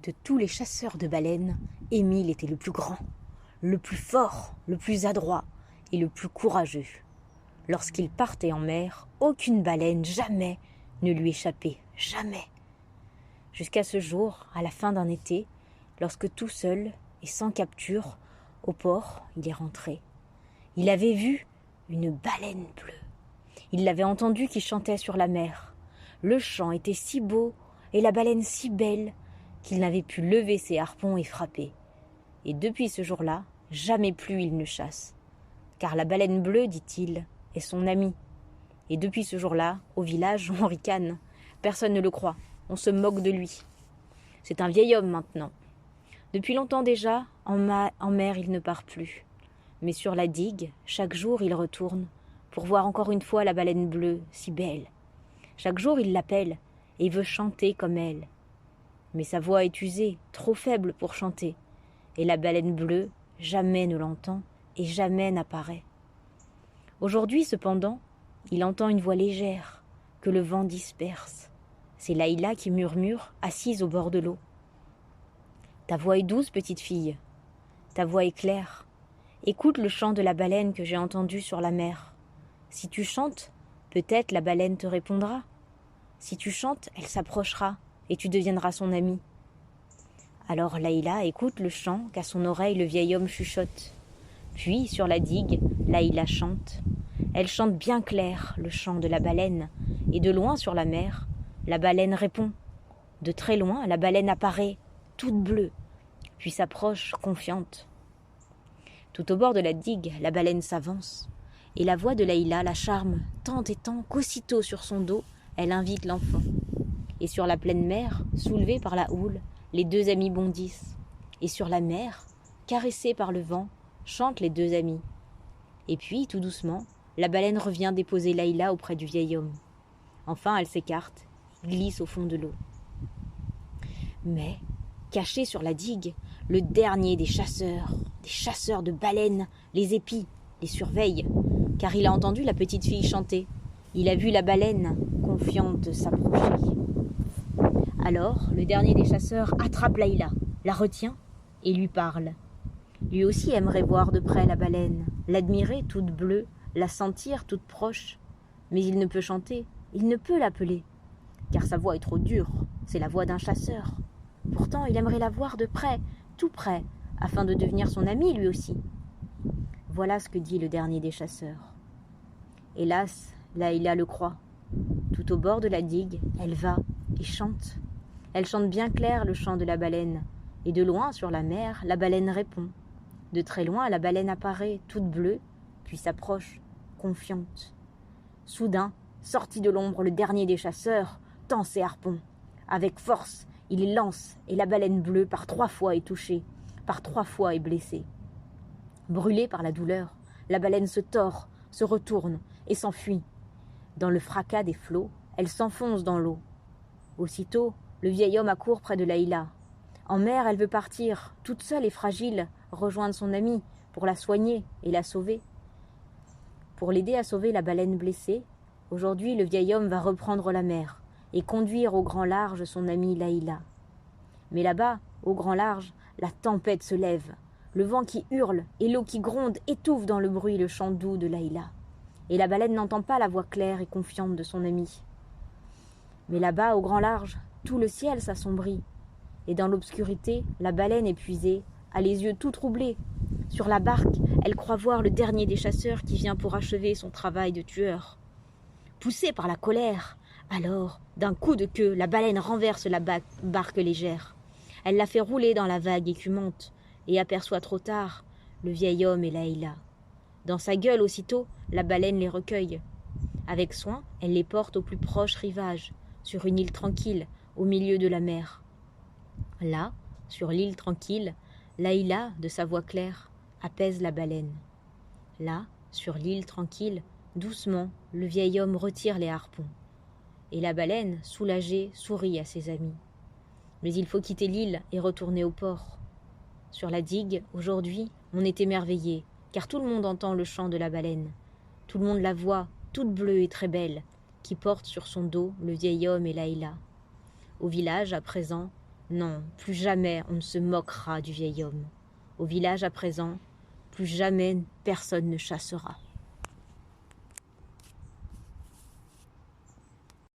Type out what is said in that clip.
De tous les chasseurs de baleines, Émile était le plus grand, le plus fort, le plus adroit et le plus courageux. Lorsqu'il partait en mer, aucune baleine jamais ne lui échappait, jamais. Jusqu'à ce jour, à la fin d'un été, lorsque tout seul et sans capture, au port, il est rentré. Il avait vu une baleine bleue. Il l'avait entendue qui chantait sur la mer. Le chant était si beau et la baleine si belle qu'il n'avait pu lever ses harpons et frapper. Et depuis ce jour-là, jamais plus il ne chasse. Car la baleine bleue, dit-il, est son amie. Et depuis ce jour-là, au village, on ricane. Personne ne le croit. On se moque de lui. C'est un vieil homme maintenant. Depuis longtemps déjà, en mer, il ne part plus. Mais sur la digue, chaque jour, il retourne pour voir encore une fois la baleine bleue, si belle. Chaque jour, il l'appelle et veut chanter comme elle. Mais sa voix est usée, trop faible pour chanter. Et la baleine bleue jamais ne l'entend et jamais n'apparaît. Aujourd'hui, cependant, il entend une voix légère que le vent disperse. C'est Laïla qui murmure, assise au bord de l'eau. « Ta voix est douce, petite fille. Ta voix est claire. Écoute le chant de la baleine que j'ai entendu sur la mer. Si tu chantes, peut-être la baleine te répondra. Si tu chantes, elle s'approchera et tu deviendras son amie. » Alors Laïla écoute le chant qu'à son oreille le vieil homme chuchote. Puis, sur la digue, Laïla chante. Elle chante bien clair le chant de la baleine, et de loin sur la mer, la baleine répond. De très loin, la baleine apparaît, toute bleue, puis s'approche confiante. Tout au bord de la digue, la baleine s'avance, et la voix de Laïla la charme tant et tant qu'aussitôt sur son dos, elle invite l'enfant. Et sur la pleine mer, soulevée par la houle, les deux amis bondissent. Et sur la mer, caressée par le vent, chantent les deux amis. Et puis, tout doucement, la baleine revient déposer Laïla auprès du vieil homme. Enfin, elle s'écarte et glisse au fond de l'eau. Mais, caché sur la digue, le dernier des chasseurs de baleines, les épie, les surveille, car il a entendu la petite fille chanter. Il a vu la baleine, confiante, s'approcher. Alors, le dernier des chasseurs attrape Laïla, la retient et lui parle. Lui aussi aimerait voir de près la baleine, l'admirer toute bleue, la sentir toute proche. Mais il ne peut chanter, il ne peut l'appeler, car sa voix est trop dure, c'est la voix d'un chasseur. Pourtant, il aimerait la voir de près, tout près, afin de devenir son ami lui aussi. Voilà ce que dit le dernier des chasseurs. Hélas, Laïla le croit. Tout au bord de la digue, elle va et chante. Elle chante bien clair le chant de la baleine, et de loin sur la mer, la baleine répond. De très loin, la baleine apparaît, toute bleue, puis s'approche, confiante. Soudain, sorti de l'ombre, le dernier des chasseurs tend ses harpons. Avec force, il les lance, et la baleine bleue par 3 fois est touchée, par 3 fois est blessée. Brûlée par la douleur, la baleine se tord, se retourne et s'enfuit. Dans le fracas des flots, elle s'enfonce dans l'eau. Aussitôt, le vieil homme accourt près de Laïla. En mer, elle veut partir, toute seule et fragile, rejoindre son amie pour la soigner et la sauver. Pour l'aider à sauver la baleine blessée, aujourd'hui le vieil homme va reprendre la mer et conduire au grand large son amie Laïla. Mais là-bas, au grand large, la tempête se lève, le vent qui hurle et l'eau qui gronde étouffent dans le bruit le chant doux de Laïla. Et la baleine n'entend pas la voix claire et confiante de son amie. Mais là-bas, au grand large, tout le ciel s'assombrit. Et dans l'obscurité, la baleine épuisée a les yeux tout troublés. Sur la barque, elle croit voir le dernier des chasseurs qui vient pour achever son travail de tueur. Poussée par la colère, alors, d'un coup de queue, la baleine renverse la barque légère. Elle la fait rouler dans la vague écumante et aperçoit trop tard le vieil homme et Laïla. Dans sa gueule aussitôt, la baleine les recueille. Avec soin, elle les porte au plus proche rivage, sur une île tranquille, au milieu de la mer. Là, sur l'île tranquille, Laïla, de sa voix claire, apaise la baleine. Là, sur l'île tranquille, doucement, le vieil homme retire les harpons. Et la baleine, soulagée, sourit à ses amis. Mais il faut quitter l'île et retourner au port. Sur la digue, aujourd'hui, on est émerveillé, car tout le monde entend le chant de la baleine. Tout le monde la voit, toute bleue et très belle, qui porte sur son dos le vieil homme et Laïla. Au village, à présent, Non, plus jamais on ne se moquera du vieil homme. Au village à présent, plus jamais personne ne chassera.